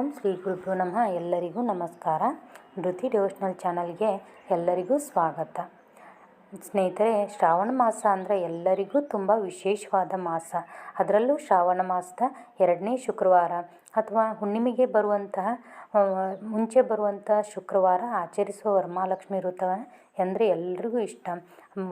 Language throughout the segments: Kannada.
ಓಂ ಶ್ರೀ ಗುರುಭ್ಯೋ ನಮಃ. ಎಲ್ಲರಿಗೂ ನಮಸ್ಕಾರ. ನೃತಿ ಡಿವೋಷನಲ್ ಚಾನಲ್ಗೆ ಎಲ್ಲರಿಗೂ ಸ್ವಾಗತ. ಸ್ನೇಹಿತರೆ, ಶ್ರಾವಣ ಮಾಸ ಅಂದರೆ ಎಲ್ಲರಿಗೂ ತುಂಬ ವಿಶೇಷವಾದ ಮಾಸ. ಅದರಲ್ಲೂ ಶ್ರಾವಣ ಮಾಸದ 2ನೇ ಶುಕ್ರವಾರ ಅಥವಾ ಹುಣ್ಣಿಮೆಗೆ ಬರುವಂತಹ ಮುಂಚೆ ಬರುವಂತಹ ಶುಕ್ರವಾರ ಆಚರಿಸುವ ವರಮಹಾಲಕ್ಷ್ಮಿ ವ್ರತ ಅಂದರೆ ಎಲ್ರಿಗೂ ಇಷ್ಟ.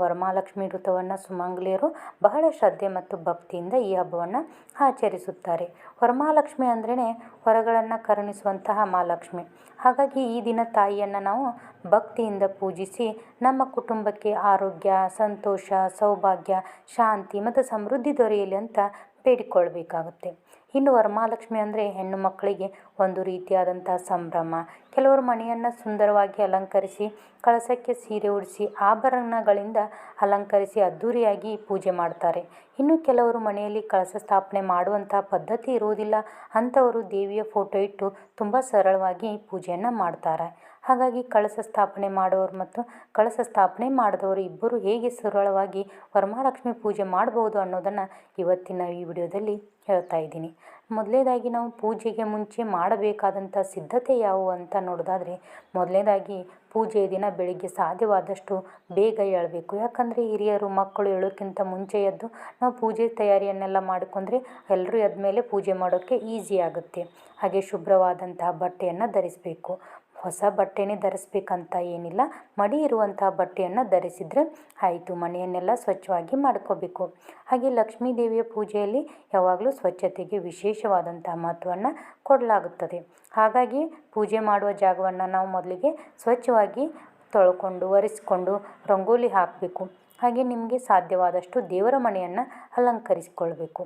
ವರಮಹಾಲಕ್ಷ್ಮಿ ವ್ರತವನ್ನು ಸುಮಂಗಲಿಯರು ಬಹಳ ಶ್ರದ್ಧೆ ಮತ್ತು ಭಕ್ತಿಯಿಂದ ಈ ಹಬ್ಬವನ್ನು ಆಚರಿಸುತ್ತಾರೆ. ವರಮಹಾಲಕ್ಷ್ಮಿ ಅಂದ್ರೇ ವರಗಳನ್ನು ಕರುಣಿಸುವಂತಹ ಮಹಾಲಕ್ಷ್ಮಿ. ಹಾಗಾಗಿ ಈ ದಿನ ತಾಯಿಯನ್ನು ನಾವು ಭಕ್ತಿಯಿಂದ ಪೂಜಿಸಿ ನಮ್ಮ ಕುಟುಂಬಕ್ಕೆ ಆರೋಗ್ಯ, ಸಂತೋಷ, ಸೌಭಾಗ್ಯ, ಶಾಂತಿ ಮತ್ತು ಸಮೃದ್ಧಿ ದೊರೆಯಲಿ ಅಂತ ಬೇಡಿಕೊಳ್ಬೇಕಾಗುತ್ತೆ. ಇನ್ನು ವರಮಹಾಲಕ್ಷ್ಮಿ ಅಂದರೆ ಹೆಣ್ಣು ಮಕ್ಕಳಿಗೆ ಒಂದು ರೀತಿಯಾದಂಥ ಸಂಭ್ರಮ. ಕೆಲವರು ಮನೆಯನ್ನು ಸುಂದರವಾಗಿ ಅಲಂಕರಿಸಿ ಕಳಸಕ್ಕೆ ಸೀರೆ ಉಡಿಸಿ ಆಭರಣಗಳಿಂದ ಅಲಂಕರಿಸಿ ಅದ್ಧೂರಿಯಾಗಿ ಪೂಜೆ ಮಾಡ್ತಾರೆ. ಇನ್ನು ಕೆಲವರು ಮನೆಯಲ್ಲಿ ಕಳಸ ಸ್ಥಾಪನೆ ಮಾಡುವಂಥ ಪದ್ಧತಿ ಇರುವುದಿಲ್ಲ. ಅಂಥವರು ದೇವಿಯ ಫೋಟೋ ಇಟ್ಟು ತುಂಬ ಸರಳವಾಗಿ ಪೂಜೆಯನ್ನು ಮಾಡ್ತಾರೆ. ಹಾಗಾಗಿ ಕಳಸ ಸ್ಥಾಪನೆ ಮಾಡುವವರು ಮತ್ತು ಕಳಸ ಸ್ಥಾಪನೆ ಮಾಡಿದವರು ಇಬ್ಬರು ಹೇಗೆ ಸರಳವಾಗಿ ವರಮಹಾಲಕ್ಷ್ಮಿ ಪೂಜೆ ಮಾಡ್ಬೋದು ಅನ್ನೋದನ್ನು ಇವತ್ತಿನ ಈ ವಿಡಿಯೋದಲ್ಲಿ ಹೇಳ್ತಾ ಇದ್ದೀನಿ. ಮೊದಲನೇದಾಗಿ ನಾವು ಪೂಜೆಗೆ ಮುಂಚೆ ಮಾಡಬೇಕಾದಂಥ ಸಿದ್ಧತೆ ಯಾವುವು ಅಂತ ನೋಡೋದಾದರೆ, ಮೊದಲನೇದಾಗಿ ಪೂಜೆಯ ದಿನ ಬೆಳಿಗ್ಗೆ ಸಾಧ್ಯವಾದಷ್ಟು ಬೇಗ ಏಳಬೇಕು. ಯಾಕಂದರೆ ಹಿರಿಯರು ಮಕ್ಕಳು ಏಳೋಕ್ಕಿಂತ ಮುಂಚೆ ಎದ್ದು ನಾವು ಪೂಜೆ ತಯಾರಿಯನ್ನೆಲ್ಲ ಮಾಡಿಕೊಂಡ್ರೆ ಎಲ್ಲರೂ ಎದ್ದ ಮೇಲೆ ಪೂಜೆ ಮಾಡೋಕ್ಕೆ ಈಸಿ ಆಗುತ್ತೆ. ಹಾಗೆ ಶುಭ್ರವಾದಂತಹ ಬಟ್ಟೆಯನ್ನು ಧರಿಸಬೇಕು. ಹೊಸ ಬಟ್ಟೆನೇ ಧರಿಸ್ಬೇಕಂತ ಏನಿಲ್ಲ, ಮಡಿ ಇರುವಂತಹ ಬಟ್ಟೆಯನ್ನು ಧರಿಸಿದರೆ ಆಯಿತು. ಮನೆಯನ್ನೆಲ್ಲ ಸ್ವಚ್ಛವಾಗಿ ಮಾಡ್ಕೋಬೇಕು. ಹಾಗೆ ಲಕ್ಷ್ಮೀ ದೇವಿಯ ಪೂಜೆಯಲ್ಲಿ ಯಾವಾಗಲೂ ಸ್ವಚ್ಛತೆಗೆ ವಿಶೇಷವಾದಂತಹ ಮಹತ್ವವನ್ನು ಕೊಡಲಾಗುತ್ತದೆ. ಹಾಗಾಗಿ ಪೂಜೆ ಮಾಡುವ ಜಾಗವನ್ನು ನಾವು ಮೊದಲಿಗೆ ಸ್ವಚ್ಛವಾಗಿ ತೊಳ್ಕೊಂಡು ಒರೆಸ್ಕೊಂಡು ರಂಗೋಲಿ ಹಾಕಬೇಕು. ಹಾಗೆ ನಿಮಗೆ ಸಾಧ್ಯವಾದಷ್ಟು ದೇವರ ಮನೆಯನ್ನು ಅಲಂಕರಿಸಿಕೊಳ್ಬೇಕು.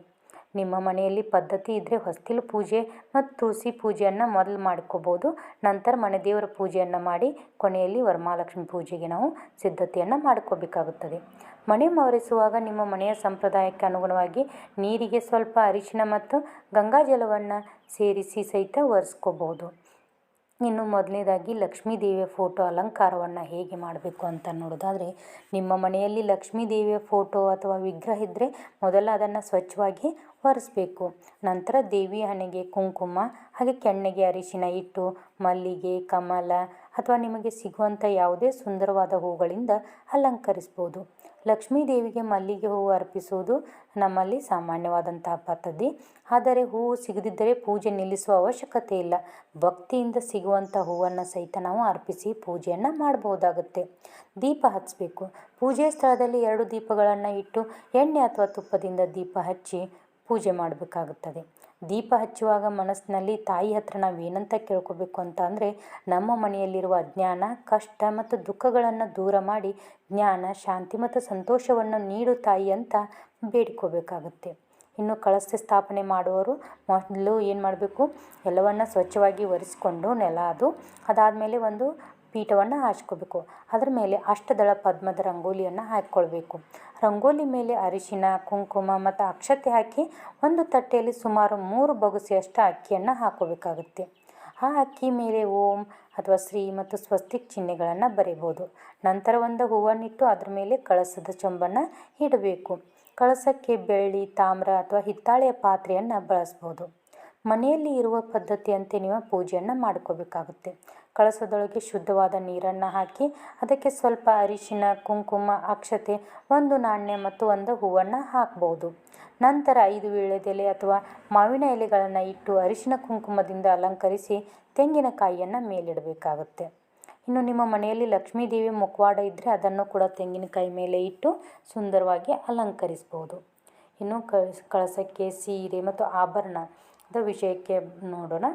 ನಿಮ್ಮ ಮನೆಯಲ್ಲಿ ಪದ್ಧತಿ ಇದ್ದರೆ ಹೊಸ್ತಿಲು ಪೂಜೆ ಮತ್ತು ತುಳಸಿ ಪೂಜೆಯನ್ನು ಮೊದಲು ಮಾಡ್ಕೋಬೋದು. ನಂತರ ಮನೆ ದೇವರ ಪೂಜೆಯನ್ನು ಮಾಡಿ ಕೊನೆಯಲ್ಲಿ ವರಮಹಾಲಕ್ಷ್ಮಿ ಪೂಜೆಗೆ ನಾವು ಸಿದ್ಧತೆಯನ್ನು ಮಾಡ್ಕೋಬೇಕಾಗುತ್ತದೆ. ಮನೆ ಒರೆಸುವಾಗ ನಿಮ್ಮ ಮನೆಯ ಸಂಪ್ರದಾಯಕ್ಕೆ ಅನುಗುಣವಾಗಿ ನೀರಿಗೆ ಸ್ವಲ್ಪ ಅರಿಶಿನ ಮತ್ತು ಗಂಗಾಜಲವನ್ನು ಸೇರಿಸಿ ಸಹಿತ ಒರೆಸ್ಕೋಬೋದು. ಇನ್ನು ಮೊದಲನೇದಾಗಿ ಲಕ್ಷ್ಮೀ ದೇವಿಯ ಫೋಟೋ ಅಲಂಕಾರವನ್ನು ಹೇಗೆ ಮಾಡಬೇಕು ಅಂತ ನೋಡೋದಾದರೆ, ನಿಮ್ಮ ಮನೆಯಲ್ಲಿ ಲಕ್ಷ್ಮೀ ದೇವಿಯ ಫೋಟೋ ಅಥವಾ ವಿಗ್ರಹ ಇದ್ದರೆ ಮೊದಲು ಅದನ್ನು ಸ್ವಚ್ಛವಾಗಿ ಒರೆಸಬೇಕು. ನಂತರ ದೇವಿಯ ಹಣೆಗೆ ಕುಂಕುಮ ಹಾಗೆ ಕೆನ್ನೆಗೆ ಅರಿಶಿನ ಇಟ್ಟು ಮಲ್ಲಿಗೆ, ಕಮಲ ಅಥವಾ ನಿಮಗೆ ಸಿಗುವಂಥ ಯಾವುದೇ ಸುಂದರವಾದ ಹೂಗಳಿಂದ ಅಲಂಕರಿಸ್ಬೋದು. ಲಕ್ಷ್ಮೀ ದೇವಿಗೆ ಮಲ್ಲಿಗೆ ಹೂವು ಅರ್ಪಿಸುವುದು ನಮ್ಮಲ್ಲಿ ಸಾಮಾನ್ಯವಾದಂತಹ ಪದ್ಧತಿ. ಆದರೆ ಹೂವು ಸಿಗದಿದ್ದರೆ ಪೂಜೆ ನಿಲ್ಲಿಸುವ ಅವಶ್ಯಕತೆ ಇಲ್ಲ. ಭಕ್ತಿಯಿಂದ ಸಿಗುವಂಥ ಹೂವನ್ನು ಸಹಿತ ನಾವು ಅರ್ಪಿಸಿ ಪೂಜೆಯನ್ನು ಮಾಡಬಹುದಾಗುತ್ತೆ. ದೀಪ ಹಚ್ಚಬೇಕು. ಪೂಜೆ ಸ್ಥಳದಲ್ಲಿ 2 ದೀಪಗಳನ್ನು ಇಟ್ಟು ಎಣ್ಣೆ ಅಥವಾ ತುಪ್ಪದಿಂದ ದೀಪ ಹಚ್ಚಿ ಪೂಜೆ ಮಾಡಬೇಕಾಗುತ್ತದೆ. ದೀಪ ಹಚ್ಚುವಾಗ ಮನಸ್ಸಿನಲ್ಲಿ ತಾಯಿ ಹತ್ರ ನಾವೇನಂತ ಕೇಳ್ಕೋಬೇಕು ಅಂತ ಅಂದರೆ, ನಮ್ಮ ಮನೆಯಲ್ಲಿರುವ ಅಜ್ಞಾನ, ಕಷ್ಟ ಮತ್ತು ದುಃಖಗಳನ್ನು ದೂರ ಮಾಡಿ ಜ್ಞಾನ, ಶಾಂತಿ ಮತ್ತು ಸಂತೋಷವನ್ನು ನೀಡು ತಾಯಿ ಅಂತ ಬೇಡ್ಕೋಬೇಕಾಗುತ್ತೆ. ಇನ್ನು ಕಳಶ ಸ್ಥಾಪನೆ ಮಾಡುವವರು ಮೊದಲು ಏನು ಮಾಡಬೇಕು, ಎಲ್ಲವನ್ನು ಸ್ವಚ್ಛವಾಗಿ ಒರೆಸ್ಕೊಂಡು ಅದಾದಮೇಲೆ ಒಂದು ಪೀಠವನ್ನು ಹಾಸ್ಕೋಬೇಕು. ಅದರ ಮೇಲೆ ಅಷ್ಟದಳ ಪದ್ಮದ ರಂಗೋಲಿಯನ್ನು ಹಾಕ್ಕೊಳ್ಬೇಕು. ರಂಗೋಲಿ ಮೇಲೆ ಅರಿಶಿನ, ಕುಂಕುಮ ಮತ್ತು ಅಕ್ಷತೆ ಹಾಕಿ ಒಂದು ತಟ್ಟೆಯಲ್ಲಿ ಸುಮಾರು 3 ಬೊಗಸೆಯಷ್ಟು ಅಕ್ಕಿಯನ್ನು ಹಾಕೋಬೇಕಾಗುತ್ತೆ. ಆ ಅಕ್ಕಿ ಮೇಲೆ ಓಂ ಅಥವಾ ಶ್ರೀ ಮತ್ತು ಸ್ವಸ್ತಿಕ್ ಚಿಹ್ನೆಗಳನ್ನು ಬರೀಬೋದು. ನಂತರ ಒಂದು ಹೂವನ್ನಿಟ್ಟು ಅದರ ಮೇಲೆ ಕಳಸದ ಚೊಂಬನ್ನು ಇಡಬೇಕು. ಕಳಸಕ್ಕೆ ಬೆಳ್ಳಿ, ತಾಮ್ರ ಅಥವಾ ಹಿತ್ತಾಳೆಯ ಪಾತ್ರೆಯನ್ನು ಬಳಸ್ಬೋದು. ಮನೆಯಲ್ಲಿ ಇರುವ ಪದ್ಧತಿಯಂತೆ ನೀವು ಪೂಜೆಯನ್ನು ಮಾಡ್ಕೋಬೇಕಾಗುತ್ತೆ. ಕಳಸದೊಳಗೆ ಶುದ್ಧವಾದ ನೀರನ್ನು ಹಾಕಿ ಅದಕ್ಕೆ ಸ್ವಲ್ಪ ಅರಿಶಿನ, ಕುಂಕುಮ, ಅಕ್ಷತೆ, 1 ನಾಣ್ಯ ಮತ್ತು 1 ಹೂವನ್ನು ಹಾಕ್ಬೋದು. ನಂತರ 5 ವೀಳ್ಯದೆಲೆ ಅಥವಾ ಮಾವಿನ ಎಲೆಗಳನ್ನು ಇಟ್ಟು ಅರಿಶಿನ ಕುಂಕುಮದಿಂದ ಅಲಂಕರಿಸಿ ತೆಂಗಿನಕಾಯಿಯನ್ನು ಮೇಲಿಡಬೇಕಾಗುತ್ತೆ. ಇನ್ನು ನಿಮ್ಮ ಮನೆಯಲ್ಲಿ ಲಕ್ಷ್ಮೀ ದೇವಿ ಮುಖವಾಡ ಇದ್ದರೆ ಅದನ್ನು ಕೂಡ ತೆಂಗಿನಕಾಯಿ ಮೇಲೆ ಇಟ್ಟು ಸುಂದರವಾಗಿ ಅಲಂಕರಿಸ್ಬೋದು. ಇನ್ನು ಕಳಸಕ್ಕೆ ಸೀರೆ ಮತ್ತು ಆಭರಣದ ವಿಷಯಕ್ಕೆ ನೋಡೋಣ.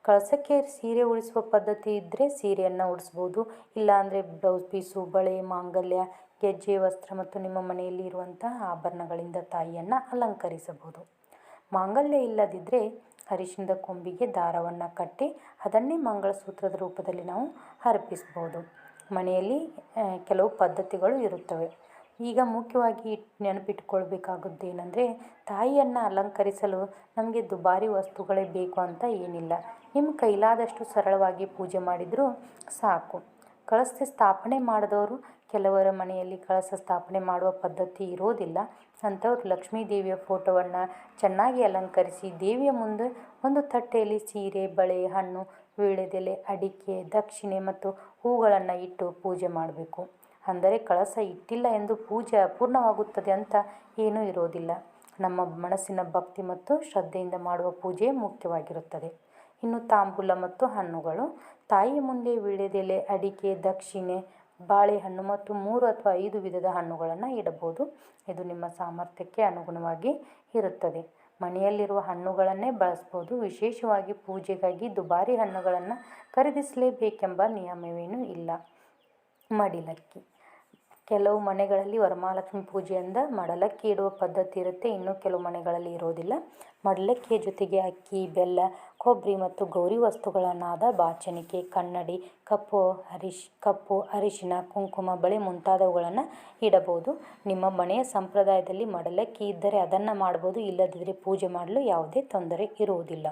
ಕಳಸಕ್ಕೆ ಸೀರೆ ಉಡಿಸುವ ಪದ್ಧತಿ ಇದ್ದರೆ ಸೀರೆಯನ್ನು ಉಡಿಸ್ಬೋದು. ಇಲ್ಲಾಂದರೆ ಬ್ಲೌಸ್ ಪೀಸು, ಬಳೆ, ಮಾಂಗಲ್ಯ, ಗೆಜ್ಜೆ, ವಸ್ತ್ರ ಮತ್ತು ನಿಮ್ಮ ಮನೆಯಲ್ಲಿ ಇರುವಂತಹ ಆಭರಣಗಳಿಂದ ತಾಯಿಯನ್ನು ಅಲಂಕರಿಸಬಹುದು. ಮಾಂಗಲ್ಯ ಇಲ್ಲದಿದ್ದರೆ ಅರಿಶಿಣದ ಕೊಂಬಿಗೆ ದಾರವನ್ನು ಕಟ್ಟಿ ಅದನ್ನೇ ಮಂಗಳಸೂತ್ರದ ರೂಪದಲ್ಲಿ ನಾವು ಅರ್ಪಿಸ್ಬೋದು. ಮನೆಯಲ್ಲಿ ಕೆಲವು ಪದ್ಧತಿಗಳು ಇರುತ್ತವೆ. ಈಗ ಮುಖ್ಯವಾಗಿ ನೆನಪಿಟ್ಕೊಳ್ಬೇಕಾಗುತ್ತೇನೆಂದರೆ, ತಾಯಿಯನ್ನು ಅಲಂಕರಿಸಲು ನಮಗೆ ದುಬಾರಿ ವಸ್ತುಗಳೇ ಬೇಕು ಅಂತ ಏನಿಲ್ಲ. ನಿಮ್ಮ ಕೈಲಾದಷ್ಟು ಸರಳವಾಗಿ ಪೂಜೆ ಮಾಡಿದರೂ ಸಾಕು. ಕಳಶ ಸ್ಥಾಪನೆ ಮಾಡಿದವರು ಕೆಲವರ ಮನೆಯಲ್ಲಿ ಕಳಶ ಸ್ಥಾಪನೆ ಮಾಡುವ ಪದ್ಧತಿ ಇರೋದಿಲ್ಲ. ಅಂಥವ್ರು ಲಕ್ಷ್ಮೀ ದೇವಿಯ ಫೋಟೋವನ್ನು ಚೆನ್ನಾಗಿ ಅಲಂಕರಿಸಿ ದೇವಿಯ ಮುಂದೆ ಒಂದು ತಟ್ಟೆಯಲ್ಲಿ ಸೀರೆ, ಬಳೆ, ಹಣ್ಣು, ವೀಳ್ಯದೆಲೆ, ಅಡಿಕೆ, ದಕ್ಷಿಣೆ ಮತ್ತು ಹೂಗಳನ್ನು ಇಟ್ಟು ಪೂಜೆ ಮಾಡಬೇಕು. ಅಂದರೆ ಕಳಶ ಇಟ್ಟಿಲ್ಲ ಎಂದು ಪೂಜೆ ಅಪೂರ್ಣವಾಗುತ್ತದೆ ಅಂತ ಏನೂ ಇರೋದಿಲ್ಲ. ನಮ್ಮ ಮನಸ್ಸಿನ ಭಕ್ತಿ ಮತ್ತು ಶ್ರದ್ಧೆಯಿಂದ ಮಾಡುವ ಪೂಜೆ ಮುಖ್ಯವಾಗಿರುತ್ತದೆ. ಇನ್ನು ತಾಂಬೂಲ ಮತ್ತು ಹಣ್ಣುಗಳು. ತಾಯಿಯ ಮುಂದೆ ವೀಳ್ಯದೆಲೆ, ಅಡಿಕೆ, ದಕ್ಷಿಣೆ, ಬಾಳೆಹಣ್ಣು ಮತ್ತು 3 ಅಥವಾ 5 ವಿಧದ ಹಣ್ಣುಗಳನ್ನು ಇಡಬಹುದು. ಇದು ನಿಮ್ಮ ಸಾಮರ್ಥ್ಯಕ್ಕೆ ಅನುಗುಣವಾಗಿ ಇರುತ್ತದೆ. ಮನೆಯಲ್ಲಿರುವ ಹಣ್ಣುಗಳನ್ನೇ ಬಳಸ್ಬೋದು. ವಿಶೇಷವಾಗಿ ಪೂಜೆಗಾಗಿ ದುಬಾರಿ ಹಣ್ಣುಗಳನ್ನು ಖರೀದಿಸಲೇಬೇಕೆಂಬ ನಿಯಮವೇನೂ ಇಲ್ಲ. ಮಡಿಲಕ್ಕಿ. ಕೆಲವು ಮನೆಗಳಲ್ಲಿ ವರಮಹಾಲಕ್ಷ್ಮಿ ಪೂಜೆಯಿಂದ ಮಡಲಕ್ಕಿ ಇಡುವ ಪದ್ಧತಿ ಇರುತ್ತೆ. ಇನ್ನು ಕೆಲವು ಮನೆಗಳಲ್ಲಿ ಇರೋದಿಲ್ಲ. ಮಡಲಕ್ಕಿಯ ಜೊತೆಗೆ ಅಕ್ಕಿ, ಬೆಲ್ಲ, ಕೊಬ್ಬರಿ ಮತ್ತು ಗೌರಿ ವಸ್ತುಗಳನ್ನಾದ ಬಾಚಣಿಕೆ, ಕನ್ನಡಿ, ಕಪ್ಪು ಅರಿಶಿನ, ಕುಂಕುಮ, ಬಳೆ ಮುಂತಾದವುಗಳನ್ನು ಇಡಬಹುದು. ನಿಮ್ಮ ಮನೆಯ ಸಂಪ್ರದಾಯದಲ್ಲಿ ಮಡಲಕ್ಕಿ ಇದ್ದರೆ ಅದನ್ನು ಮಾಡ್ಬೋದು. ಇಲ್ಲದಿದ್ದರೆ ಪೂಜೆ ಮಾಡಲು ಯಾವುದೇ ತೊಂದರೆ ಇರುವುದಿಲ್ಲ.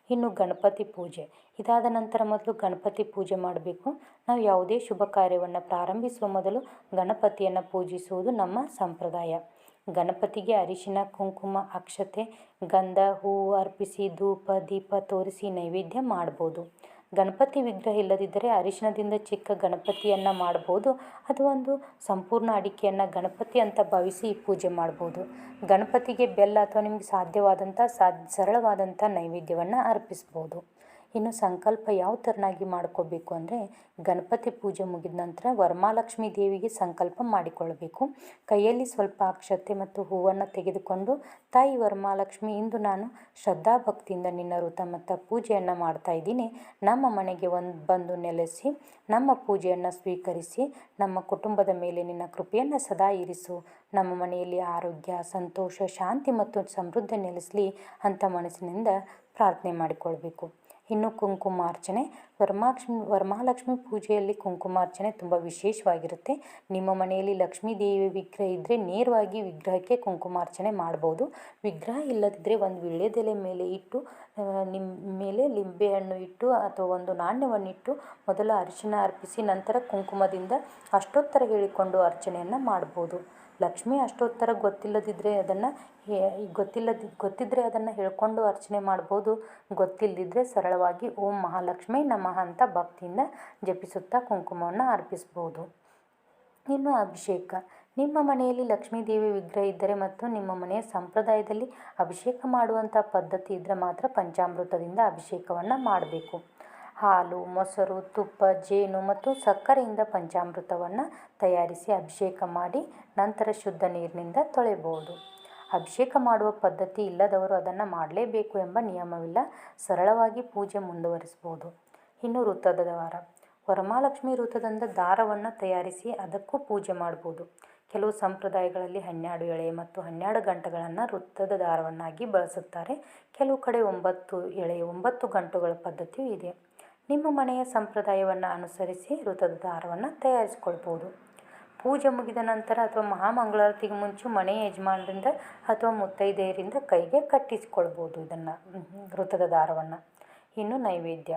ಇನ್ನು ಗಣಪತಿ ಪೂಜೆ. ಇದಾದ ನಂತರ ಮೊದಲು ಗಣಪತಿ ಪೂಜೆ ಮಾಡಬೇಕು. ನಾವು ಯಾವುದೇ ಶುಭ ಕಾರ್ಯವನ್ನು ಪ್ರಾರಂಭಿಸುವ ಮೊದಲು ಗಣಪತಿಯನ್ನು ಪೂಜಿಸುವುದು ನಮ್ಮ ಸಂಪ್ರದಾಯ. ಗಣಪತಿಗೆ ಅರಿಶಿನ, ಕುಂಕುಮ, ಅಕ್ಷತೆ, ಗಂಧ, ಹೂವು ಅರ್ಪಿಸಿ ಧೂಪ, ದೀಪ ತೋರಿಸಿ ನೈವೇದ್ಯ ಮಾಡ್ಬೋದು. ಗಣಪತಿ ವಿಗ್ರಹ ಇಲ್ಲದಿದ್ದರೆ ಅರಿಶಿನದಿಂದ ಚಿಕ್ಕ ಗಣಪತಿಯನ್ನು ಮಾಡ್ಬೋದು. ಅದು ಒಂದು ಸಂಪೂರ್ಣ ಅಡಿಕೆಯನ್ನು ಗಣಪತಿ ಅಂತ ಭಾವಿಸಿ ಪೂಜೆ ಮಾಡ್ಬೋದು. ಗಣಪತಿಗೆ ಬೆಲ್ಲ ಅಥವಾ ನಿಮಗೆ ಸಾಧ್ಯವಾದಂಥ ಸರಳವಾದಂಥ ನೈವೇದ್ಯವನ್ನು ಅರ್ಪಿಸ್ಬೋದು. ಇನ್ನು ಸಂಕಲ್ಪ ಯಾವ ಥರನಾಗಿ ಮಾಡ್ಕೋಬೇಕು ಅಂದರೆ, ಗಣಪತಿ ಪೂಜೆ ಮುಗಿದ ನಂತರ ವರಮಹಾಲಕ್ಷ್ಮಿ ದೇವಿಗೆ ಸಂಕಲ್ಪ ಮಾಡಿಕೊಳ್ಳಬೇಕು. ಕೈಯಲ್ಲಿ ಸ್ವಲ್ಪ ಅಕ್ಷತೆ ಮತ್ತು ಹೂವನ್ನು ತೆಗೆದುಕೊಂಡು, ತಾಯಿ ವರಮಹಾಲಕ್ಷ್ಮಿ, ಇಂದು ನಾನು ಶ್ರದ್ಧಾಭಕ್ತಿಯಿಂದ ನಿನ್ನ ವ್ರತ ಮತ್ತು ಪೂಜೆಯನ್ನು ಮಾಡ್ತಾ ಇದ್ದೀನಿ. ನಮ್ಮ ಮನೆಗೆ ಬಂದು ನೆಲೆಸಿ ನಮ್ಮ ಪೂಜೆಯನ್ನು ಸ್ವೀಕರಿಸಿ ನಮ್ಮ ಕುಟುಂಬದ ಮೇಲೆ ನಿನ್ನ ಕೃಪೆಯನ್ನು ಸದಾ ಇರಿಸು. ನಮ್ಮ ಮನೆಯಲ್ಲಿ ಆರೋಗ್ಯ, ಸಂತೋಷ, ಶಾಂತಿ ಮತ್ತು ಸಮೃದ್ಧಿ ನೆಲೆಸಲಿ ಅಂತ ಮನಸ್ಸಿನಿಂದ ಪ್ರಾರ್ಥನೆ ಮಾಡಿಕೊಳ್ಬೇಕು. ಇನ್ನು ಕುಂಕುಮಾರ್ಚನೆ. ವರಮಹಾಲಕ್ಷ್ಮಿ ಪೂಜೆಯಲ್ಲಿ ಕುಂಕುಮಾರ್ಚನೆ ತುಂಬ ವಿಶೇಷವಾಗಿರುತ್ತೆ. ನಿಮ್ಮ ಮನೆಯಲ್ಲಿ ಲಕ್ಷ್ಮೀ ದೇವಿ ವಿಗ್ರಹ ಇದ್ದರೆ ನೇರವಾಗಿ ವಿಗ್ರಹಕ್ಕೆ ಕುಂಕುಮಾರ್ಚನೆ ಮಾಡ್ಬೋದು. ವಿಗ್ರಹ ಇಲ್ಲದಿದ್ದರೆ ಒಂದು ವೀಳ್ಯದೆಲೆ ಮೇಲೆ ಇಟ್ಟು, ಮೇಲೆ ಲಿಂಬೆಹಣ್ಣು ಇಟ್ಟು ಅಥವಾ ಒಂದು ನಾಣ್ಯವನ್ನಿಟ್ಟು ಮೊದಲು ಅರಿಶಿನ ಅರ್ಪಿಸಿ ನಂತರ ಕುಂಕುಮದಿಂದ ಅಷ್ಟೋತ್ತರ ಹೇಳಿಕೊಂಡು ಅರ್ಚನೆಯನ್ನು ಮಾಡ್ಬೋದು. ಲಕ್ಷ್ಮೀ ಅಷ್ಟೋತ್ತರ ಗೊತ್ತಿದ್ದರೆ ಅದನ್ನು ಹೇಳ್ಕೊಂಡು ಅರ್ಚನೆ ಮಾಡ್ಬೋದು. ಗೊತ್ತಿಲ್ಲದಿದ್ದರೆ ಸರಳವಾಗಿ ಓಂ ಮಹಾಲಕ್ಷ್ಮೀ ನಮಃ ಅಂತ ಭಕ್ತಿಯಿಂದ ಜಪಿಸುತ್ತಾ ಕುಂಕುಮವನ್ನು ಅರ್ಪಿಸ್ಬೋದು. ಇನ್ನು ಅಭಿಷೇಕ. ನಿಮ್ಮ ಮನೆಯಲ್ಲಿ ಲಕ್ಷ್ಮೀ ದೇವಿ ವಿಗ್ರಹ ಇದ್ದರೆ ಮತ್ತು ನಿಮ್ಮ ಮನೆಯ ಸಂಪ್ರದಾಯದಲ್ಲಿ ಅಭಿಷೇಕ ಮಾಡುವಂಥ ಪದ್ಧತಿ ಇದ್ದರೆ ಮಾತ್ರ ಪಂಚಾಮೃತದಿಂದ ಅಭಿಷೇಕವನ್ನು ಮಾಡಬೇಕು. ಹಾಲು, ಮೊಸರು, ತುಪ್ಪ, ಜೇನು ಮತ್ತು ಸಕ್ಕರೆಯಿಂದ ಪಂಚಾಮೃತವನ್ನು ತಯಾರಿಸಿ ಅಭಿಷೇಕ ಮಾಡಿ ನಂತರ ಶುದ್ಧ ನೀರಿನಿಂದ ತೊಳೆಯಬಹುದು. ಅಭಿಷೇಕ ಮಾಡುವ ಪದ್ಧತಿ ಇಲ್ಲದವರು ಅದನ್ನು ಮಾಡಲೇಬೇಕು ಎಂಬ ನಿಯಮವಿಲ್ಲ. ಸರಳವಾಗಿ ಪೂಜೆ ಮುಂದುವರಿಸ್ಬೋದು. ಇನ್ನು ವೃತ್ತದ ದಾರ. ವರಮಹಾಲಕ್ಷ್ಮಿ ವೃತ್ತದಿಂದ ದಾರವನ್ನು ತಯಾರಿಸಿ ಅದಕ್ಕೂ ಪೂಜೆ ಮಾಡ್ಬೋದು. ಕೆಲವು ಸಂಪ್ರದಾಯಗಳಲ್ಲಿ 12 ಎಳೆ ಮತ್ತು 12 ಗಂಟುಗಳನ್ನು ವೃತ್ತದ ದಾರವನ್ನಾಗಿ ಬಳಸುತ್ತಾರೆ. ಕೆಲವು ಕಡೆ 9 ಎಳೆ 9 ಗಂಟುಗಳ ಪದ್ಧತಿಯೂ ಇದೆ. ನಿಮ್ಮ ಮನೆಯ ಸಂಪ್ರದಾಯವನ್ನು ಅನುಸರಿಸಿ ವೃತ್ತದ ದಾರವನ್ನು ತಯಾರಿಸಿಕೊಳ್ಬೋದು. ಪೂಜೆ ಮುಗಿದ ನಂತರ ಅಥವಾ ಮಹಾಮಂಗಳಾರತಿಗೆ ಮುಂಚೆ ಮನೆಯ ಯಜಮಾನರಿಂದ ಅಥವಾ ಮುತ್ತೈದೆಯರಿಂದ ಕೈಗೆ ಕಟ್ಟಿಸಿಕೊಳ್ಬೋದು ಇದನ್ನು, ವೃತ್ತದ ದಾರವನ್ನು. ಇನ್ನು ನೈವೇದ್ಯ.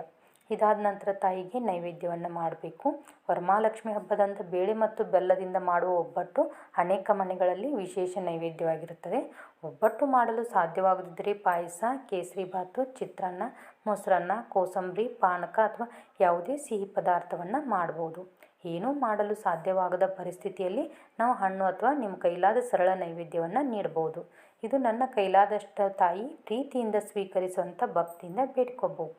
ಇದಾದ ನಂತರ ತಾಯಿಗೆ ನೈವೇದ್ಯವನ್ನು ಮಾಡಬೇಕು. ವರಮಹಾಲಕ್ಷ್ಮಿ ಹಬ್ಬದಂದು ಬೇಳೆ ಮತ್ತು ಬೆಲ್ಲದಿಂದ ಮಾಡುವ ಒಬ್ಬಟ್ಟು ಅನೇಕ ಮನೆಗಳಲ್ಲಿ ವಿಶೇಷ ನೈವೇದ್ಯವಾಗಿರುತ್ತದೆ. ಒಬ್ಬಟ್ಟು ಮಾಡಲು ಸಾಧ್ಯವಾಗದಿದ್ದರೆ ಪಾಯಸ, ಕೇಸರಿಬಾತು, ಚಿತ್ರಾನ್ನ, ಮೊಸರನ್ನ, ಕೋಸಂಬರಿ, ಪಾನಕ ಅಥವಾ ಯಾವುದೇ ಸಿಹಿ ಪದಾರ್ಥವನ್ನು ಮಾಡ್ಬೋದು. ಏನೂ ಮಾಡಲು ಸಾಧ್ಯವಾಗದ ಪರಿಸ್ಥಿತಿಯಲ್ಲಿ ನಾವು ಹಣ್ಣು ಅಥವಾ ನಿಮ್ಮ ಕೈಲಾದ ಸರಳ ನೈವೇದ್ಯವನ್ನು ನೀಡಬಹುದು. ಇದು ನನ್ನ ಕೈಲಾದಷ್ಟು ತಾಯಿ ಪ್ರೀತಿಯಿಂದ ಸ್ವೀಕರಿಸುವಂಥ ಭಕ್ತಿಯಿಂದ ಬೇಡ್ಕೋಬೇಕು.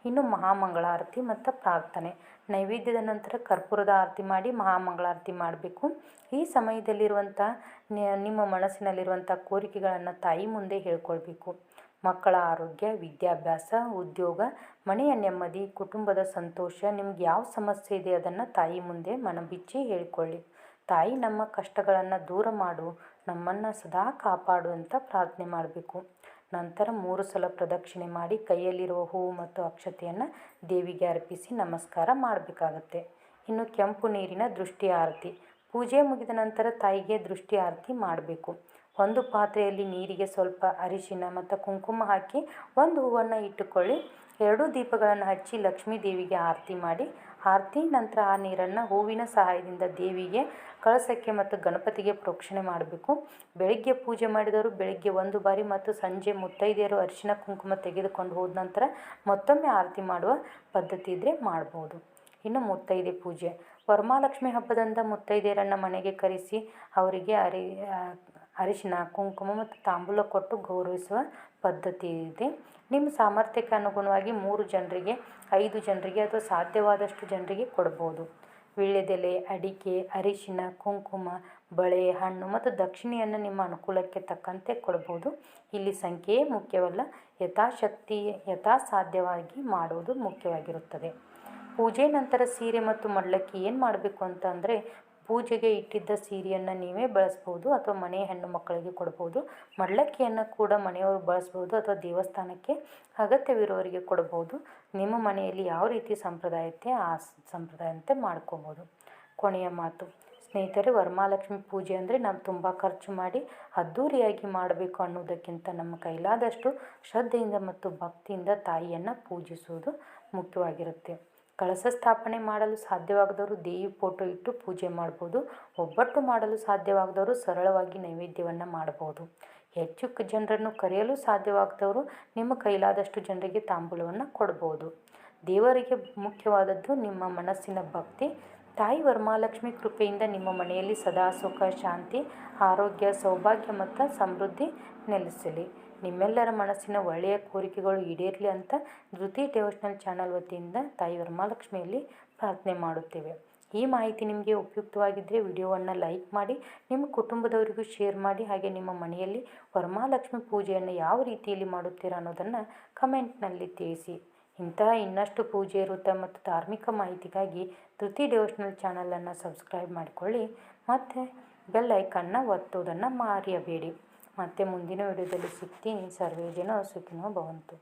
ಇನ್ನು ಮಹಾಮಂಗಳಾರತಿ ಮತ್ತು ಪ್ರಾರ್ಥನೆ. ನೈವೇದ್ಯದ ನಂತರ ಕರ್ಪೂರದ ಆರತಿ ಮಾಡಿ ಮಹಾಮಂಗಳಾರತಿ ಮಾಡಬೇಕು. ಈ ಸಮಯದಲ್ಲಿರುವಂಥ ನಿಮ್ಮ ಮನಸ್ಸಿನಲ್ಲಿರುವಂಥ ಕೋರಿಕೆಗಳನ್ನು ತಾಯಿ ಮುಂದೆ ಹೇಳ್ಕೊಳ್ಬೇಕು. ಮಕ್ಕಳ ಆರೋಗ್ಯ, ವಿದ್ಯಾಭ್ಯಾಸ, ಉದ್ಯೋಗ, ಮನೆಯ ನೆಮ್ಮದಿ, ಕುಟುಂಬದ ಸಂತೋಷ, ನಿಮ್ಗೆ ಯಾವ ಸಮಸ್ಯೆ ಇದೆ ಅದನ್ನು ತಾಯಿ ಮುಂದೆ ಮನಬಿಚ್ಚಿ ಹೇಳಿಕೊಳ್ಳಿ. ತಾಯಿ ನಮ್ಮ ಕಷ್ಟಗಳನ್ನು ದೂರ ಮಾಡು, ನಮ್ಮನ್ನು ಸದಾ ಕಾಪಾಡು ಅಂತ ಪ್ರಾರ್ಥನೆ ಮಾಡಬೇಕು. ನಂತರ 3 ಸಲ ಪ್ರದಕ್ಷಿಣೆ ಮಾಡಿ ಕೈಯಲ್ಲಿರುವ ಹೂವು ಮತ್ತು ಅಕ್ಷತೆಯನ್ನು ದೇವಿಗೆ ಅರ್ಪಿಸಿ ನಮಸ್ಕಾರ ಮಾಡಬೇಕಾಗತ್ತೆ. ಇನ್ನು ಕೆಂಪು ನೀರಿನ ದೃಷ್ಟಿ ಆರತಿ. ಪೂಜೆ ಮುಗಿದ ನಂತರ ತಾಯಿಗೆ ದೃಷ್ಟಿ ಆರತಿ ಮಾಡಬೇಕು. ಒಂದು ಪಾತ್ರೆಯಲ್ಲಿ ನೀರಿಗೆ ಸ್ವಲ್ಪ ಅರಿಶಿನ ಮತ್ತು ಕುಂಕುಮ ಹಾಕಿ ಒಂದು ಹೂವನ್ನು ಇಟ್ಟುಕೊಳ್ಳಿ. 2 ದೀಪಗಳನ್ನು ಹಚ್ಚಿ ಲಕ್ಷ್ಮೀ ದೇವಿಗೆ ಆರತಿ ಮಾಡಿ ಆರತಿ ನಂತರ ಆ ನೀರನ್ನು ಹೂವಿನ ಸಹಾಯದಿಂದ ದೇವಿಗೆ, ಕಳಸಕ್ಕೆ ಮತ್ತು ಗಣಪತಿಗೆ ಪ್ರೋಕ್ಷಣೆ ಮಾಡಬೇಕು. ಬೆಳಿಗ್ಗೆ ಪೂಜೆ ಮಾಡಿದವರು ಬೆಳಿಗ್ಗೆ ಒಂದು ಬಾರಿ ಮತ್ತು ಸಂಜೆ ಮುತ್ತೈದೆಯರು ಅರಿಶಿನ ಕುಂಕುಮ ತೆಗೆದುಕೊಂಡು ಹೋದ ನಂತರ ಮತ್ತೊಮ್ಮೆ ಆರತಿ ಮಾಡುವ ಪದ್ಧತಿ ಇದ್ದರೆ ಮಾಡ್ಬೋದು. ಇನ್ನು ಮುತ್ತೈದೆ ಪೂಜೆ. ವರಮಹಾಲಕ್ಷ್ಮಿ ಹಬ್ಬದಂದು ಮುತ್ತೈದೆಯರನ್ನು ಮನೆಗೆ ಕರೆಸಿ ಅವರಿಗೆ ಅರಿಶಿನ ಕುಂಕುಮ ಮತ್ತು ತಾಂಬೂಲ ಕೊಟ್ಟು ಗೌರವಿಸುವ ಪದ್ಧತಿ ಇದೆ. ನಿಮ್ಮ ಸಾಮರ್ಥ್ಯಕ್ಕೆ ಅನುಗುಣವಾಗಿ 3 ಜನರಿಗೆ, 5 ಜನರಿಗೆ ಅಥವಾ ಸಾಧ್ಯವಾದಷ್ಟು ಜನರಿಗೆ ಕೊಡ್ಬೋದು. ವೀಳ್ಯದೆಲೆ, ಅಡಿಕೆ, ಅರಿಶಿನ, ಕುಂಕುಮ, ಬಳೆ, ಹಣ್ಣು ಮತ್ತು ದಕ್ಷಿಣೆಯನ್ನು ನಿಮ್ಮ ಅನುಕೂಲಕ್ಕೆ ತಕ್ಕಂತೆ ಕೊಡ್ಬೋದು. ಇಲ್ಲಿ ಸಂಖ್ಯೆಯೇ ಮುಖ್ಯವಲ್ಲ, ಯಥಾಶಕ್ತಿ ಯಥಾಸಾಧ್ಯವಾಗಿ ಮಾಡುವುದು ಮುಖ್ಯವಾಗಿರುತ್ತದೆ. ಪೂಜೆ ನಂತರ ಸೀರೆ ಮತ್ತು ಮಡ್ಲಕ್ಕಿ ಏನು ಮಾಡಬೇಕು ಅಂತಂದರೆ, ಪೂಜೆಗೆ ಇಟ್ಟಿದ್ದ ಸೀರೆಯನ್ನು ನೀವೇ ಬಳಸ್ಬೋದು ಅಥವಾ ಮನೆಯ ಹೆಣ್ಣು ಮಕ್ಕಳಿಗೆ ಕೊಡ್ಬೋದು. ಮಡ್ಲಕ್ಕಿಯನ್ನು ಕೂಡ ಮನೆಯವರು ಬಳಸ್ಬೋದು ಅಥವಾ ದೇವಸ್ಥಾನಕ್ಕೆ ಅಗತ್ಯವಿರೋರಿಗೆ ಕೊಡ್ಬೋದು. ನಿಮ್ಮ ಮನೆಯಲ್ಲಿ ಯಾವ ರೀತಿ ಸಂಪ್ರದಾಯ ಐತೆ ಆ ಸಂಪ್ರದಾಯಂತೆ ಮಾಡ್ಕೋಬೋದು. ಕೊನೆಯ ಮಾತು ಸ್ನೇಹಿತರೆ, ವರಮಹಾಲಕ್ಷ್ಮಿ ಪೂಜೆ ಅಂದರೆ ನಾವು ತುಂಬ ಖರ್ಚು ಮಾಡಿ ಅದ್ಧೂರಿಯಾಗಿ ಮಾಡಬೇಕು ಅನ್ನೋದಕ್ಕಿಂತ ನಮ್ಮ ಕೈಲಾದಷ್ಟು ಶ್ರದ್ಧೆಯಿಂದ ಮತ್ತು ಭಕ್ತಿಯಿಂದ ತಾಯಿಯನ್ನು ಪೂಜಿಸುವುದು ಮುಖ್ಯವಾಗಿರುತ್ತೆ. ಕಳಶ ಸ್ಥಾಪನೆ ಮಾಡಲು ಸಾಧ್ಯವಾಗದವರು ದೇವಿ ಫೋಟೋ ಇಟ್ಟು ಪೂಜೆ ಮಾಡ್ಬೋದು. ಒಬ್ಬಟ್ಟು ಮಾಡಲು ಸಾಧ್ಯವಾಗದವರು ಸರಳವಾಗಿ ನೈವೇದ್ಯವನ್ನು ಮಾಡ್ಬೋದು. ಹೆಚ್ಚು ಜನರನ್ನು ಕರೆಯಲು ಸಾಧ್ಯವಾಗದವರು ನಿಮ್ಮ ಕೈಲಾದಷ್ಟು ಜನರಿಗೆ ತಾಂಬೂಲವನ್ನು ಕೊಡ್ಬೋದು. ದೇವರಿಗೆ ಮುಖ್ಯವಾದದ್ದು ನಿಮ್ಮ ಮನಸ್ಸಿನ ಭಕ್ತಿ. ತಾಯಿ ವರಮಹಾಲಕ್ಷ್ಮಿ ಕೃಪೆಯಿಂದ ನಿಮ್ಮ ಮನೆಯಲ್ಲಿ ಸದಾ ಸುಖ, ಶಾಂತಿ, ಆರೋಗ್ಯ, ಸೌಭಾಗ್ಯ ಮತ್ತು ಸಮೃದ್ಧಿ ನೆಲೆಸಲಿ. ನಿಮ್ಮೆಲ್ಲರ ಮನಸ್ಸಿನ ಒಳ್ಳೆಯ ಕೋರಿಕೆಗಳು ಈಡೇರಲಿ ಅಂತ ಧೃತಿ ಡಿವೋಷನಲ್ ಚಾನಲ್ ವತಿಯಿಂದ ತಾಯಿ ವರಮಹಾಲಕ್ಷ್ಮಿಯಲ್ಲಿ ಪ್ರಾರ್ಥನೆ ಮಾಡುತ್ತೇವೆ. ಈ ಮಾಹಿತಿ ನಿಮಗೆ ಉಪಯುಕ್ತವಾಗಿದ್ದರೆ ವಿಡಿಯೋವನ್ನು ಲೈಕ್ ಮಾಡಿ, ನಿಮ್ಮ ಕುಟುಂಬದವರಿಗೂ ಶೇರ್ ಮಾಡಿ. ಹಾಗೆ ನಿಮ್ಮ ಮನೆಯಲ್ಲಿ ವರಮಹಾಲಕ್ಷ್ಮಿ ಪೂಜೆಯನ್ನು ಯಾವ ರೀತಿಯಲ್ಲಿ ಮಾಡುತ್ತೀರಾ ಅನ್ನೋದನ್ನು ಕಮೆಂಟ್ನಲ್ಲಿ ತಿಳಿಸಿ. ಇಂತಹ ಇನ್ನಷ್ಟು ಪೂಜೆ ವೃತ್ತ ಮತ್ತು ಧಾರ್ಮಿಕ ಮಾಹಿತಿಗಾಗಿ ಧೃತಿ ಡಿವೋಷನಲ್ ಚಾನಲನ್ನು ಸಬ್ಸ್ಕ್ರೈಬ್ ಮಾಡಿಕೊಳ್ಳಿ ಮತ್ತು ಬೆಲ್ ಐಕನ್ನ ಒತ್ತುವುದನ್ನು ಮರೆಯಬೇಡಿ. ಮತ್ತೆ ಮುಂದಿನ ವಿಡಿಯೋದಲ್ಲಿ ಸಿಗ್ತೀನಿ. ಸರ್ವೇ ಜನ ಸುಖಿನೋ ಭವಂತು.